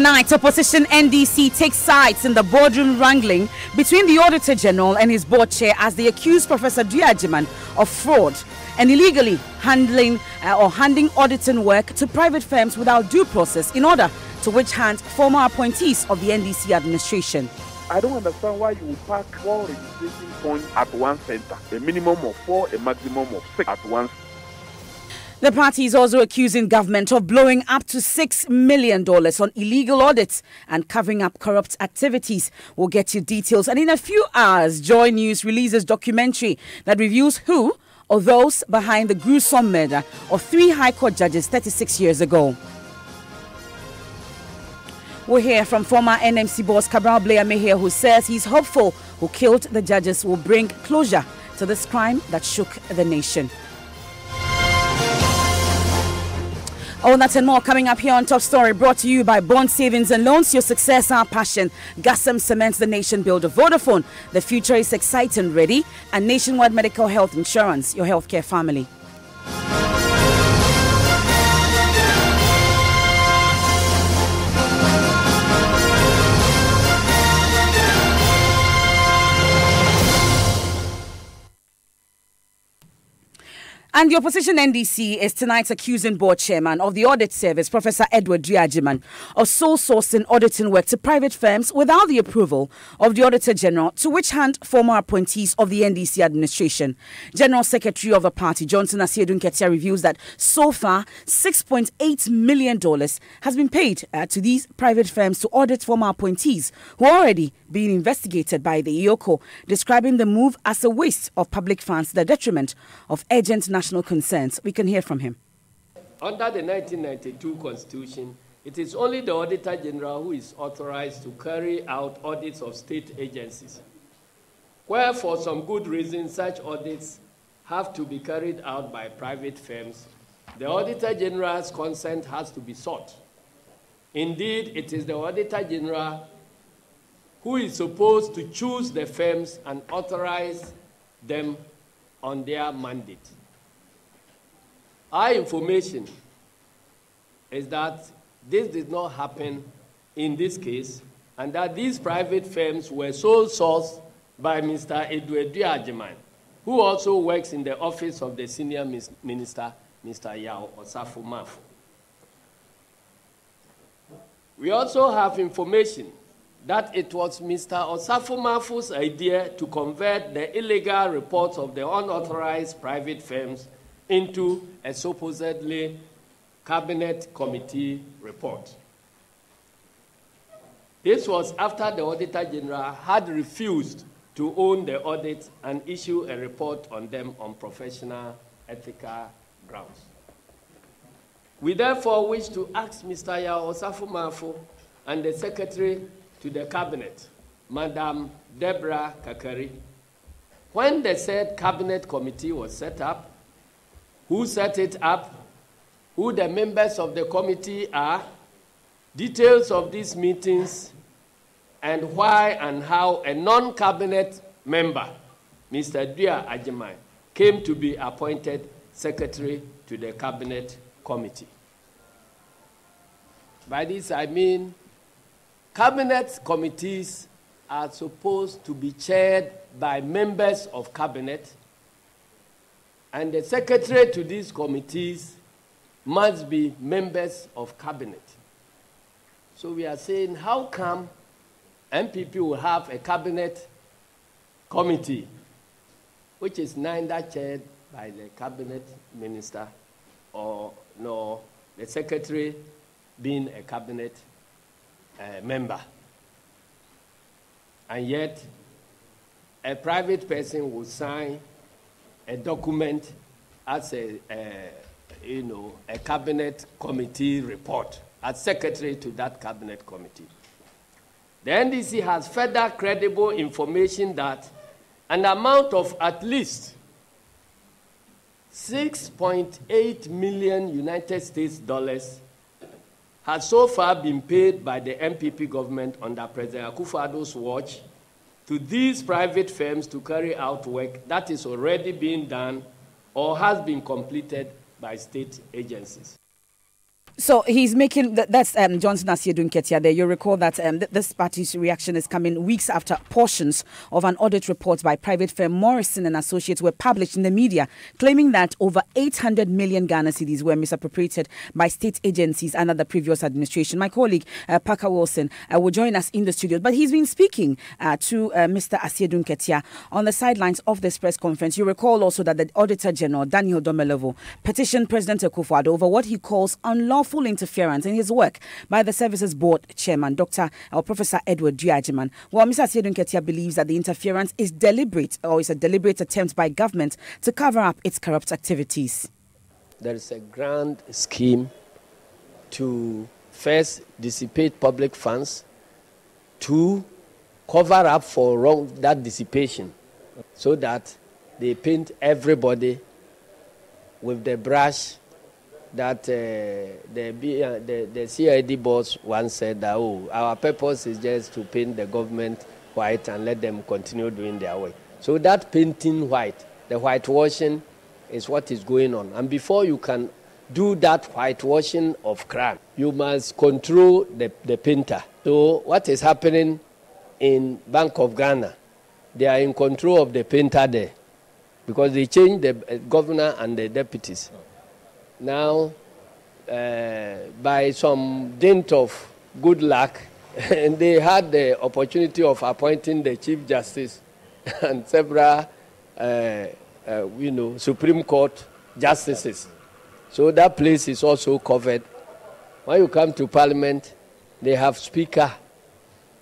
Tonight, opposition NDC takes sides in the boardroom wrangling between the Auditor General and his board chair as they accuse Professor Dua Agyeman of fraud and illegally handing auditing work to private firms without due process in order to witch hunt former appointees of the NDC administration. I don't understand why you park 4 registration points at one center, a minimum of 4, a maximum of 6 at once. The party is also accusing government of blowing up to $6 million on illegal audits and covering up corrupt activities. We'll get you details. And in a few hours, Joy News releases documentary that reviews who or those behind the gruesome murder of 3 High Court judges 36 years ago. We'll hear from former NMC boss Cabral Blair Mehia, who says he's hopeful who killed the judges will bring closure to this crime that shook the nation. All that and more coming up here on Top Story, brought to you by Bond Savings and Loans. Your success, our passion. Gassam cements the nation builder. Vodafone, the future is exciting, ready. And Nationwide Medical Health Insurance, your healthcare family. And the opposition NDC is tonight accusing board chairman of the audit service, Professor Edward Dua Agyeman, of sole sourcing auditing work to private firms without the approval of the Auditor General, to which hand former appointees of the NDC administration. General Secretary of the party, Johnson Asiedu Nketia, reveals that so far $6.8 million has been paid to these private firms to audit former appointees who are already being investigated by the IOCO, describing the move as a waste of public funds to the detriment of urgent national concerns. We can hear from him. Under the 1992 Constitution, it is only the Auditor General who is authorized to carry out audits of state agencies, where for some good reason such audits have to be carried out by private firms. The Auditor General's consent has to be sought. Indeed, it is the Auditor General who is supposed to choose the firms and authorize them on their mandate. Our information is that this did not happen in this case, and that these private firms were sole sourced by Mr. Edward Dua Agyeman, who also works in the office of the senior minister, Mr. Yao Osafo-Maafo. We also have information that it was Mr. Osafo-Maafo's idea to convert the illegal reports of the unauthorized private firms into a supposedly cabinet committee report. This was after the Auditor General had refused to own the audit and issue a report on them on professional ethical grounds. We therefore wish to ask Mr. Yao Osafo-Maafo and the Secretary to the Cabinet, Madam Deborah Kakari, when the said Cabinet Committee was set up, who set it up, who the members of the committee are, details of these meetings, and why and how a non-cabinet member, Mr. Dua Agyeman, came to be appointed Secretary to the Cabinet Committee. By this I mean, Cabinet committees are supposed to be chaired by members of Cabinet, and the secretary to these committees must be members of Cabinet. So we are saying, how come MPP will have a Cabinet committee which is neither chaired by the Cabinet Minister nor the Secretary being a Cabinet member, and yet a private person will sign a document as a cabinet committee report as secretary to that cabinet committee. The NDC has further credible information that an amount of at least $6.8 million United States dollars has so far been paid by the MPP government under President Akufo-Addo's watch to these private firms to carry out work that is already being done or has been completed by state agencies. So he's making that's Johnson Asiedu Nketia there. You recall that this party's reaction is coming weeks after portions of an audit report by private firm Morrison and Associates were published in the media, claiming that over 800 million Ghana cedis were misappropriated by state agencies under the previous administration. My colleague Parker Wilson will join us in the studio, but he's been speaking to Mr. Asiedu Nketia on the sidelines of this press conference. You recall also that the Auditor General Daniel Domelovo petitioned President Akufo-Addo over what he calls unlawful interference in his work by the Services Board Chairman, Professor Edward Dui-Agyemang. Well, Mr. Asiedu Nketia believes that the interference is deliberate, or is a deliberate attempt by government to cover up its corrupt activities. There is a grand scheme to first dissipate public funds, to cover up for that dissipation, so that they paint everybody with the brush that the CID boss once said that, our purpose is just to paint the government white and let them continue doing their work. So that painting white, the whitewashing, is what is going on. And before you can do that whitewashing of crime, you must control the painter. So what is happening in Bank of Ghana, they are in control of the painter there, because they changed the governor and the deputies. Now, by some dint of good luck, they had the opportunity of appointing the Chief Justice and several, Supreme Court justices. So that place is also covered. When you come to Parliament, they have Speaker,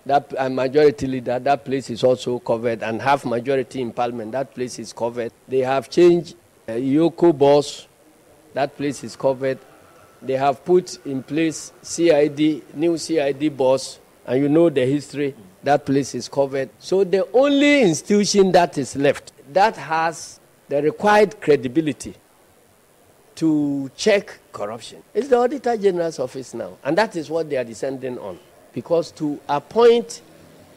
that majority leader. That place is also covered, and half majority in Parliament. That place is covered. They have changed Yoko boss. That place is covered. They have put in place new CID boss, and you know the history. That place is covered. So the only institution that is left that has the required credibility to check corruption is the Auditor General's office now. And that is what they are descending on. Because to appoint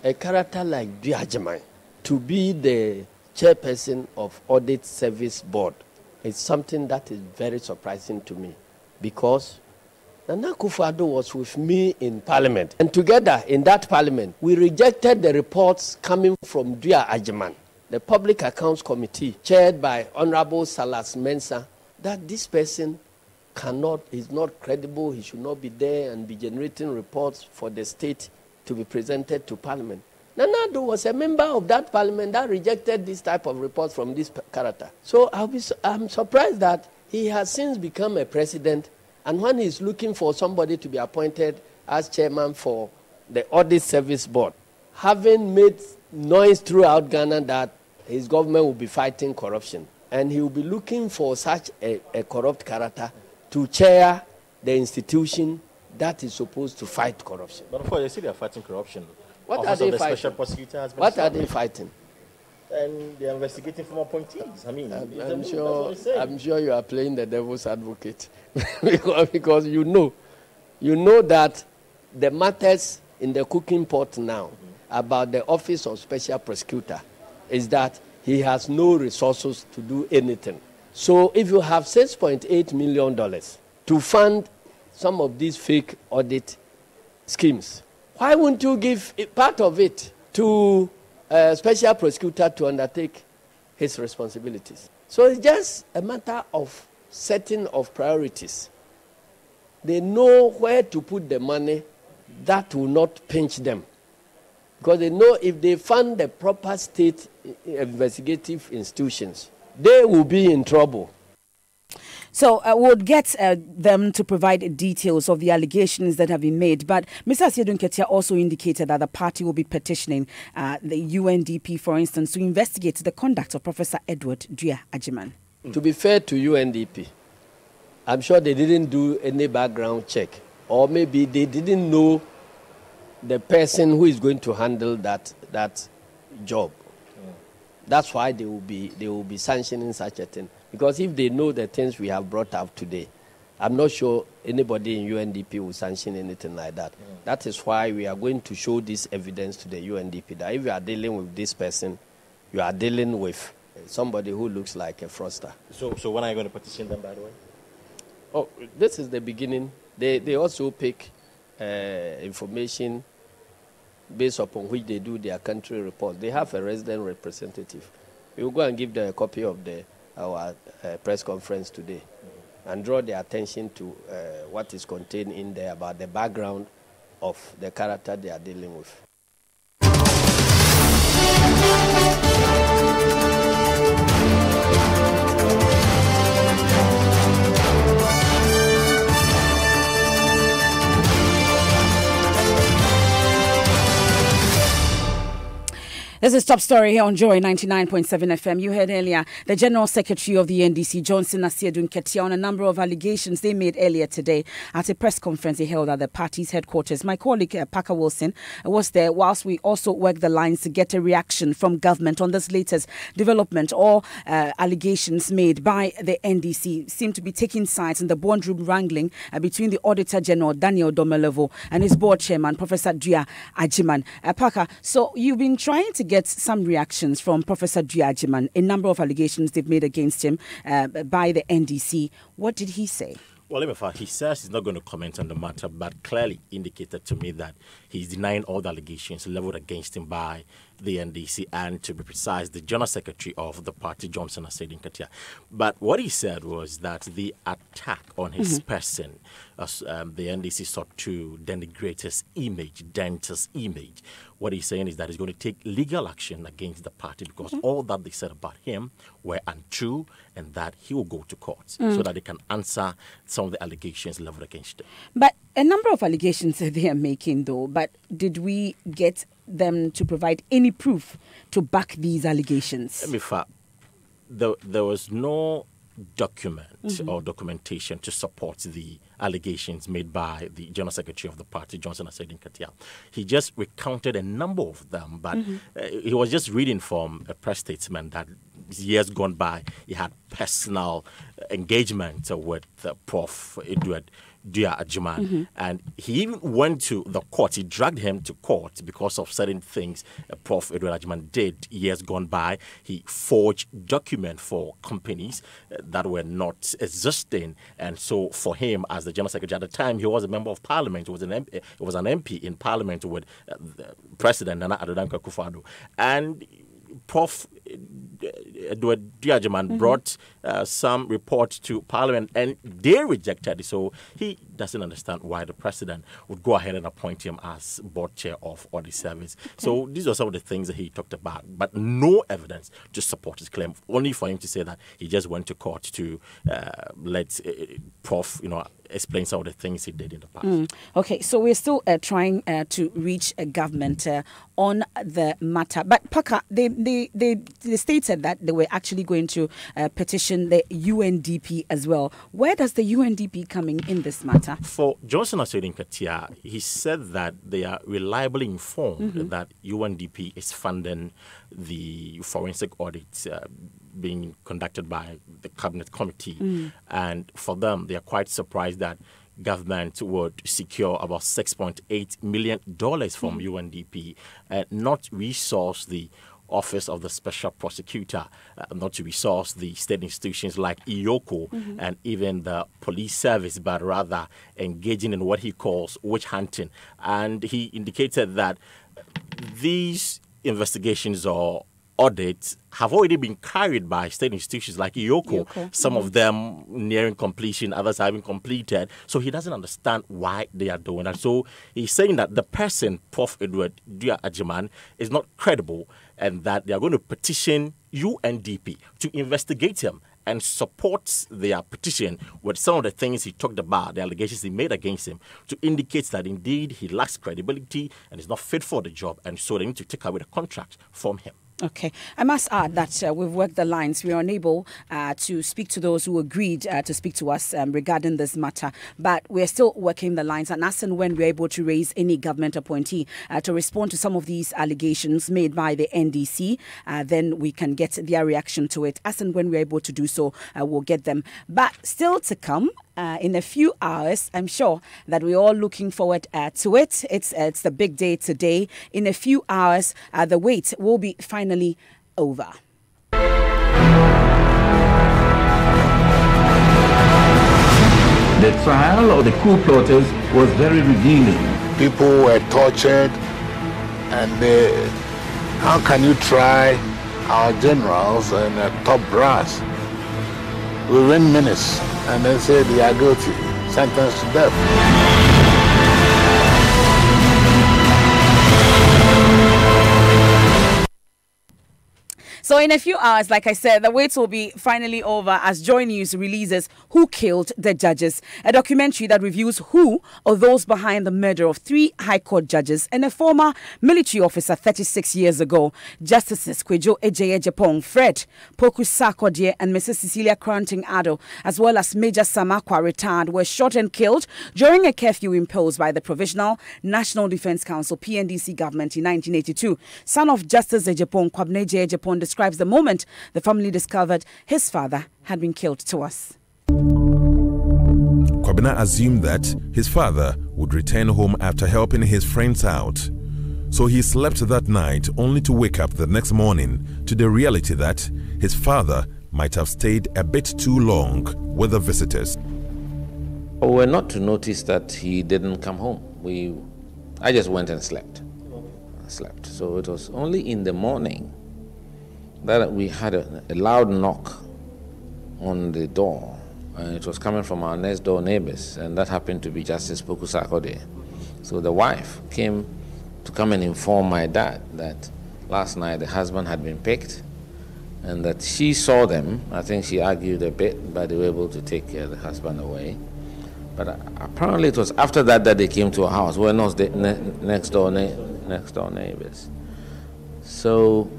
a character like Dui-Agyemang to be the chairperson of Audit Service Board, it's something that is very surprising to me, because Nana Akufo-Addo was with me in Parliament. And together in that Parliament, we rejected the reports coming from Dui-Agyemang, the Public Accounts Committee, chaired by Honorable Salas Mensah, that this person is not credible, he should not be there and be generating reports for the state to be presented to Parliament. Nana Addo was a member of that Parliament that rejected this type of reports from this character. So I'm surprised that he has since become a president, and when he's looking for somebody to be appointed as chairman for the Audit Service Board, having made noise throughout Ghana that his government will be fighting corruption, and he will be looking for such a corrupt character to chair the institution that is supposed to fight corruption. But before they say they are fighting corruption, what are they fighting? Special prosecutor has been what are they fighting? And they are investigating former appointees. I mean, I'm sure you are playing the devil's advocate because you know that the matters in the cooking pot now about the office of special prosecutor is that he has no resources to do anything. So if you have $6.8 million to fund some of these fake audit schemes, why wouldn't you give part of it to a special prosecutor to undertake his responsibilities? So it's just a matter of setting of priorities. They know where to put the money that will not pinch them. Because they know if they fund the proper state investigative institutions, they will be in trouble. So we'll get them to provide details of the allegations that have been made. But Mr. Asiedu Nketia also indicated that the party will be petitioning the UNDP, for instance, to investigate the conduct of Professor Edward Dui-Agyemang. To be fair to UNDP, I'm sure they didn't do any background check. Or maybe they didn't know the person who is going to handle that job. That's why they will be sanctioning such a thing. Because if they know the things we have brought up today, I'm not sure anybody in UNDP will sanction anything like that. That is why we are going to show this evidence to the UNDP that if you are dealing with this person, you are dealing with somebody who looks like a fraudster. So when are you going to petition them, by the way? Oh, this is the beginning They also pick information based upon which they do their country report. They have a resident representative. We will go and give them a copy of our press conference today and draw their attention to what is contained in there about the background of the character they are dealing with. This is Top Story here on Joy 99.7 FM. You heard earlier the General Secretary of the NDC, Johnson Asiedu Nketia, on a number of allegations they made earlier today at a press conference he held at the party's headquarters. My colleague Parker Wilson was there whilst we also worked the lines to get a reaction from government on this latest development or allegations made by the NDC. Seem to be taking sides in the boardroom wrangling between the Auditor General, Daniel Domelevo, and his board chairman, Professor Dua Agyeman. Parker, so you've been trying to get some reactions from Professor Dua Agyeman, a number of allegations they've made against him by the NDC. What did he say? Well, he says he's not going to comment on the matter, but clearly indicated to me that he's denying all the allegations leveled against him by the NDC and, to be precise, the General Secretary of the party, Johnson Asiedu Nketia. But what he said was that the attack on his person, the NDC sought to denigrate his image, dent his image. What he's saying is that he's going to take legal action against the party because all that they said about him were untrue, and that he will go to court so that they can answer some of the allegations leveled against him. But a number of allegations that they are making, though, but did we get them to provide any proof to back these allegations? There was no document or documentation to support the allegations made by the General Secretary of the party, Johnson Asiedu Nketia. He just recounted a number of them, but he was just reading from a press statement that years gone by, he had personal engagement with Prof. Edward Dua Agyeman, and he even went to the court. He dragged him to court because of certain things Prof. Edward Agyeman did years gone by. He forged documents for companies that were not existing, and so for him, as the General Secretary at the time, he was a member of Parliament. He was an MP in Parliament with President Nana Addo Dankwa Akufo-Addo, and Prof. Edward Dua Agyeman brought some reports to Parliament, and they rejected it. So he doesn't understand why the president would go ahead and appoint him as board chair of Audit Service. Okay. So these are some of the things that he talked about, but no evidence to support his claim. Only for him to say that he just went to court to let Prof. Explain some of the things he did in the past. Okay, so we're still trying to reach a government on the matter. But Parker, they stated that they were actually going to petition the UNDP as well. Where does the UNDP come in this matter? For Johnson Asiedu Nketia, he said that they are reliably informed that UNDP is funding the forensic audit being conducted by the Cabinet Committee. And for them, they are quite surprised that government would secure about $6.8 million from UNDP and not resource the Office of the Special Prosecutor, not to resource the state institutions like IOCO and even the police service, but rather engaging in what he calls witch hunting. And he indicated that these investigations or audits have already been carried by state institutions like IOCO, some of them nearing completion, others having completed. So he doesn't understand why they are doing that. So he's saying that the person, Prof. Edward Dua Agyeman, is not credible and that they are going to petition UNDP to investigate him and support their petition with some of the things he talked about, the allegations he made against him, to indicate that indeed he lacks credibility and is not fit for the job, and so they need to take away the contract from him. Okay. I must add that we've worked the lines. We are unable to speak to those who agreed to speak to us regarding this matter. But we're still working the lines. And as and when we're able to raise any government appointee to respond to some of these allegations made by the NDC, then we can get their reaction to it. As and when we're able to do so, we'll get them. But still to come, in a few hours, I'm sure that we're all looking forward to it. It's the big day today. In a few hours, the wait will be finally over. The trial of the coup plotters was very revealing. People were tortured, and how can you try our generals and top brass within minutes and then say they are guilty, sentenced to death? So in a few hours, like I said, the wait will be finally over as Joy News releases Who Killed the Judges, a documentary that reviews who or those behind the murder of 3 High Court judges and a former military officer 36 years ago. Justices Kwejo Ejeyejepong, Fred Poku Sarkodie and Mrs. Cecilia Cranting Addo, as well as Major Samakwa retired, were shot and killed during a curfew imposed by the Provisional National Defense Council PNDC government in 1982. Son of Justice Ejepong, Kwabena Ejeyejepong, describes the moment the family discovered his father had been killed to us. Kwabena assumed that his father would return home after helping his friends out. So he slept that night only to wake up the next morning to the reality that his father might have stayed a bit too long with the visitors. We were not to notice that he didn't come home. I just went and slept. So it was only in the morning that we had a loud knock on the door, and it was coming from our next door neighbors, and that happened to be Justice Poku Sarkodie. So the wife came to come and inform my dad that last night the husband had been picked, and that she saw them. I think she argued a bit, but they were able to take the husband away. But apparently it was after that that they came to our house. We're not the next door neighbors. So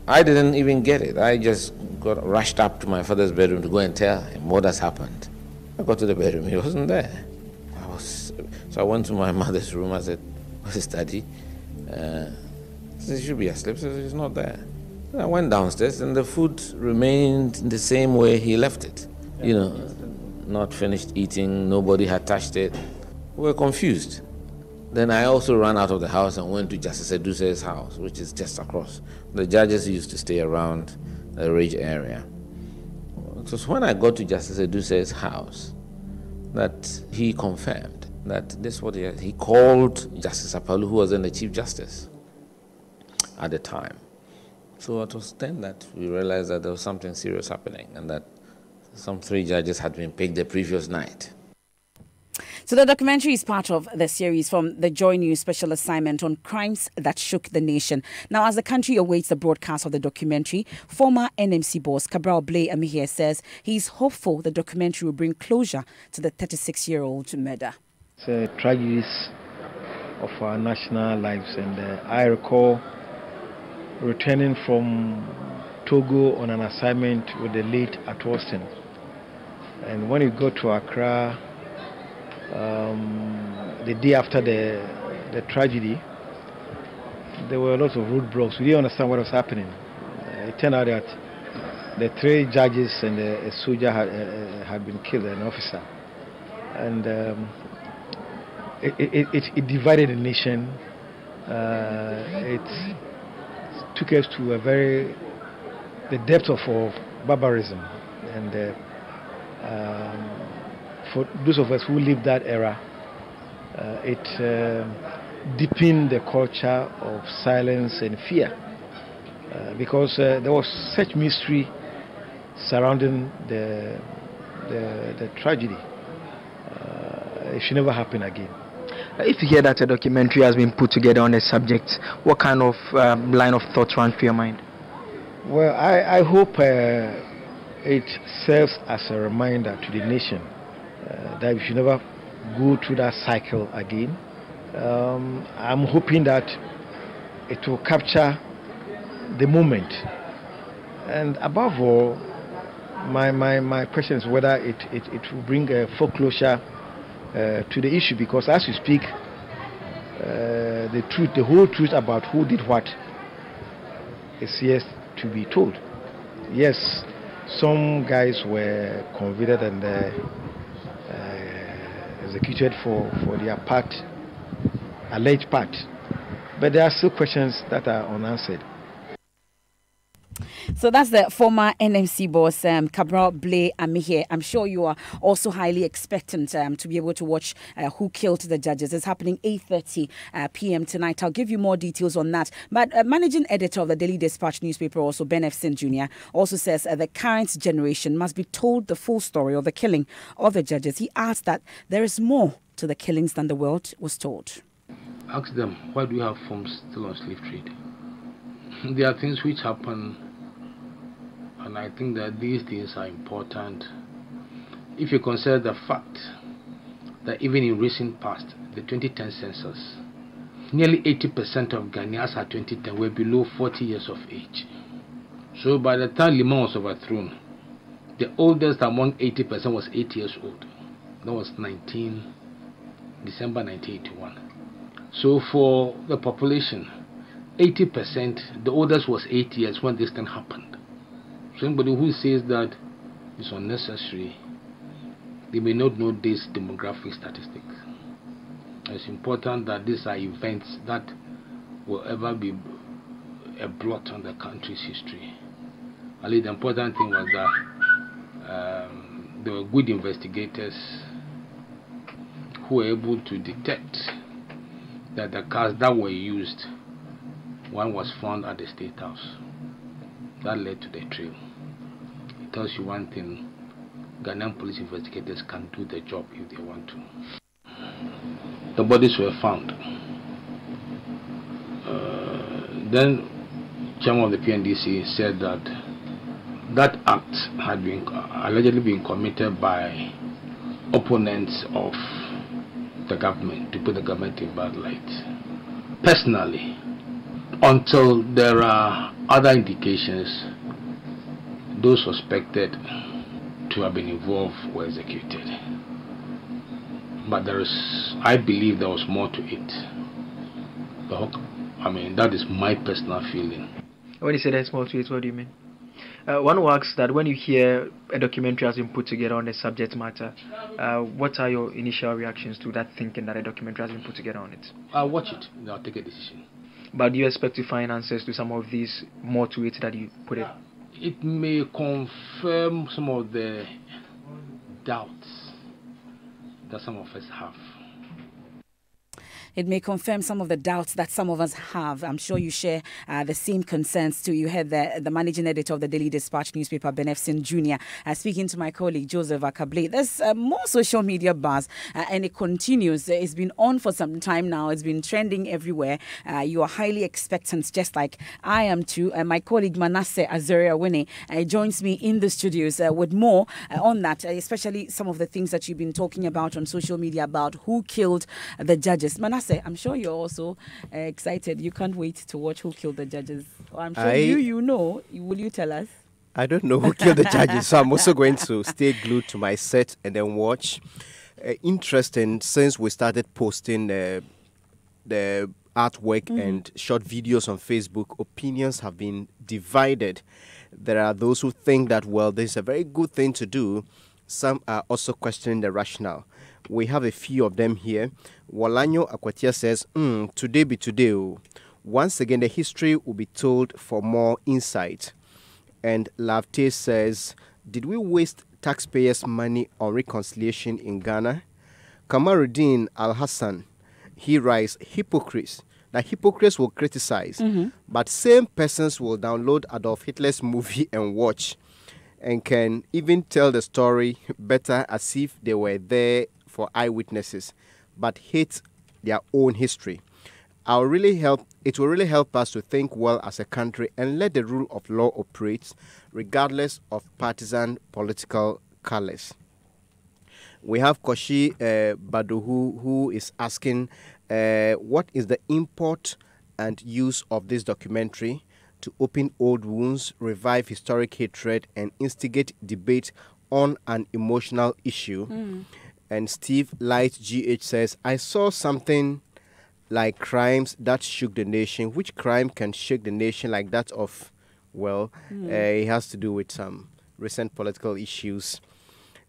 I didn't even get it. I just got rushed up to my father's bedroom to go and tell him what has happened. I got to the bedroom, he wasn't there. So I went to my mother's room. I said, "What is Daddy?" She said, "He should be asleep." So he's not there. And I went downstairs, and the food remained the same way he left it. Not finished eating, nobody had touched it. We were confused. Then I also ran out of the house and went to Justice Eduse's house, which is just across. The judges used to stay around the Ridge area. It was when I got to Justice Eduse's house that he confirmed that this is what he called Justice Apalu, who was then the Chief Justice at the time. So it was then that we realized that there was something serious happening, and that some 3 judges had been picked the previous night. So the documentary is part of the series from the Joy News special assignment on crimes that shook the nation. Now, as the country awaits the broadcast of the documentary, former NMC boss Cabral Blay Amihia says he's hopeful the documentary will bring closure to the 36-year-old murder. It's a tragedy of our national lives, and I recall returning from Togo on an assignment with the late Atwoston. And when we got to Accra, the day after the tragedy, there were a lot of roadblocks. We didn't understand what was happening. It turned out that the 3 judges and a soldier had been killed, an officer. And it divided the nation. It took us to the depth of barbarism. And for those of us who lived that era, it deepened the culture of silence and fear, because there was such mystery surrounding the tragedy. It should never happen again. If you hear that a documentary has been put together on the subject, what kind of line of thought runs through your mind? Well, I hope it serves as a reminder to the nation that we should never go through that cycle again. I'm hoping that it will capture the moment, and above all, my question is whether it will bring a foreclosure to the issue, because as we speak, the whole truth about who did what is yet to be told. Yes, some guys were convicted and executed for their alleged part, but there are still questions that are unanswered. So that's the former NMC boss, Cabral Blay Amihe. I'm sure you are also highly expectant to be able to watch Who Killed the Judges. It's happening 8:30 p.m. tonight. I'll give you more details on that. But managing editor of the Daily Dispatch newspaper, also Ben Efson Jr., also says the current generation must be told the full story of the killing of the judges. He adds that there is more to the killings than the world was told. Ask them, why do you have firms still on slave trade? There are things which happen, and I think that these things are important. If you consider the fact that even in recent past, the 2010 census, nearly 80% of Ghanaians at 2010 were below 40 years of age. So by the time Liman was overthrown, the oldest among 80% was 8 years old. That was December 1981. So for the population, 80%, the oldest was 8 years when this thing happened. So anybody who says that it's unnecessary, they may not know this demographic statistics. It's important that these are events that will ever be a blot on the country's history. At least the important thing was that there were good investigators who were able to detect that the cars that were used, one was found at the State House. That led to the trail. It tells you one thing: Ghanaian police investigators can do the job if they want to. The bodies were found. Then chairman of the PNDC said that that act had been allegedly been committed by opponents of the government to put the government in bad light. Personally, until there are other indications, those suspected to have been involved were executed. But I believe there was more to it. I mean, that is my personal feeling. When you say there's more to it, what do you mean? One asks that when you hear a documentary has been put together on a subject matter, what are your initial reactions to that thinking that a documentary has been put together on it? I'll watch it, then I'll take a decision. But do you expect to find answers to some of these more to it that you put it? It may confirm some of the doubts that some of us have. It may confirm some of the doubts that some of us have. I'm sure you share the same concerns too. You heard the managing editor of the Daily Dispatch newspaper, Ben Efson Jr., speaking to my colleague Joseph Akable. There's more social media buzz and it continues. It's been on for some time now. It's been trending everywhere. You are highly expectant, just like I am too. My colleague Manasseh Azaria-Winnie joins me in the studios with more on that, especially some of the things that you've been talking about on social media about who killed the judges. Manasseh, I'm sure you're also excited. You can't wait to watch Who Killed the Judges. I'm sure you know. Will you tell us? I don't know who killed the judges, so I'm also going to stay glued to my set and then watch. Interesting, since we started posting the artwork and short videos on Facebook, opinions have been divided. There are those who think that, well, this is a very good thing to do. Some are also questioning the rationale. We have a few of them here. Walanyo Akwatia says, today be today. Once again, the history will be told for more insight. And Lavte says, did we waste taxpayers' money on reconciliation in Ghana? Kamaruddin Al-Hassan, he writes, hypocrites. Now, hypocrites will criticize, but same persons will download Adolf Hitler's movie and watch, and can even tell the story better as if they were there for eyewitnesses, but hate their own history. It will really help us to think well as a country and let the rule of law operate regardless of partisan political colors. We have Koshi Baduhu, who is asking what is the import and use of this documentary to open old wounds, revive historic hatred, and instigate debate on an emotional issue. And Steve Light GH says, I saw something like crimes that shook the nation. Which crime can shake the nation like that of, well, it has to do with some recent political issues.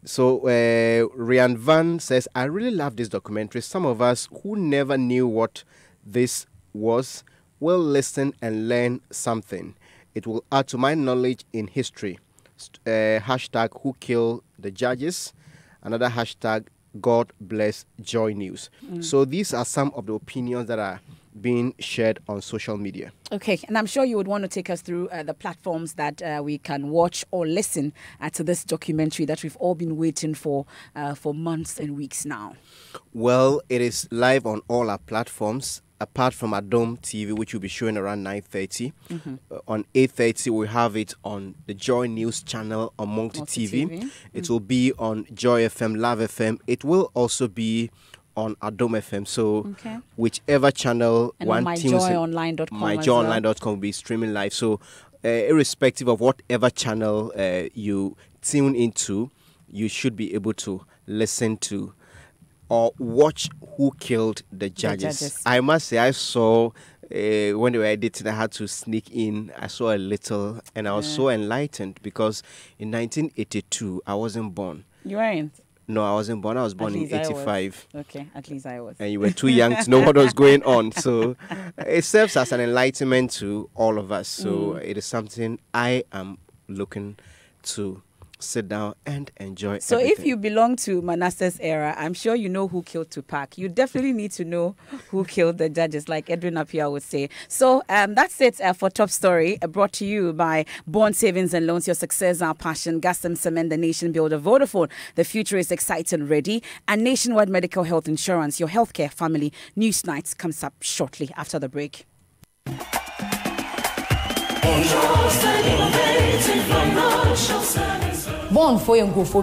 So Rian Van says, I really love this documentary. Some of us who never knew what this was will listen and learn something. it will add to my knowledge in history. Hashtag who killed the judges. Another hashtag God bless Joy News. So these are some of the opinions that are being shared on social media. Okay, and I'm sure you would want to take us through the platforms that we can watch or listen to this documentary that we've all been waiting for months and weeks now. Well, it is live on all our platforms, apart from Adom TV, which will be showing around 9:30. On 8:30, we have it on the Joy News channel on Multi TV. It will be on Joy FM, Love FM. It will also be on Adom FM. So whichever channel and one on tunes in, myjoyonline.com myjoyonline.com will be streaming live. So irrespective of whatever channel you tune into, you should be able to listen to or watch Who Killed the Judges. I must say, I saw when they were editing, I had to sneak in. I saw a little, and I was so enlightened because in 1982, I wasn't born. You weren't? No, I wasn't born. I was born in 85. Okay, at least I was. And you were too young to know what was going on. So it serves as an enlightenment to all of us. So it is something I am looking to sit down and enjoy. So if you belong to Manasseh's era, I'm sure you know who killed Tupac. You definitely need to know who killed the judges, like Edwin Appiah would say. So that's it for Top Story, brought to you by Bond Savings and Loans. Your success, our passion. Gaston Cement, the nation builder. Vodafone, the future is exciting, ready. And Nationwide Medical Health Insurance, your healthcare family. News Nights comes up shortly after the break. Born for young, go for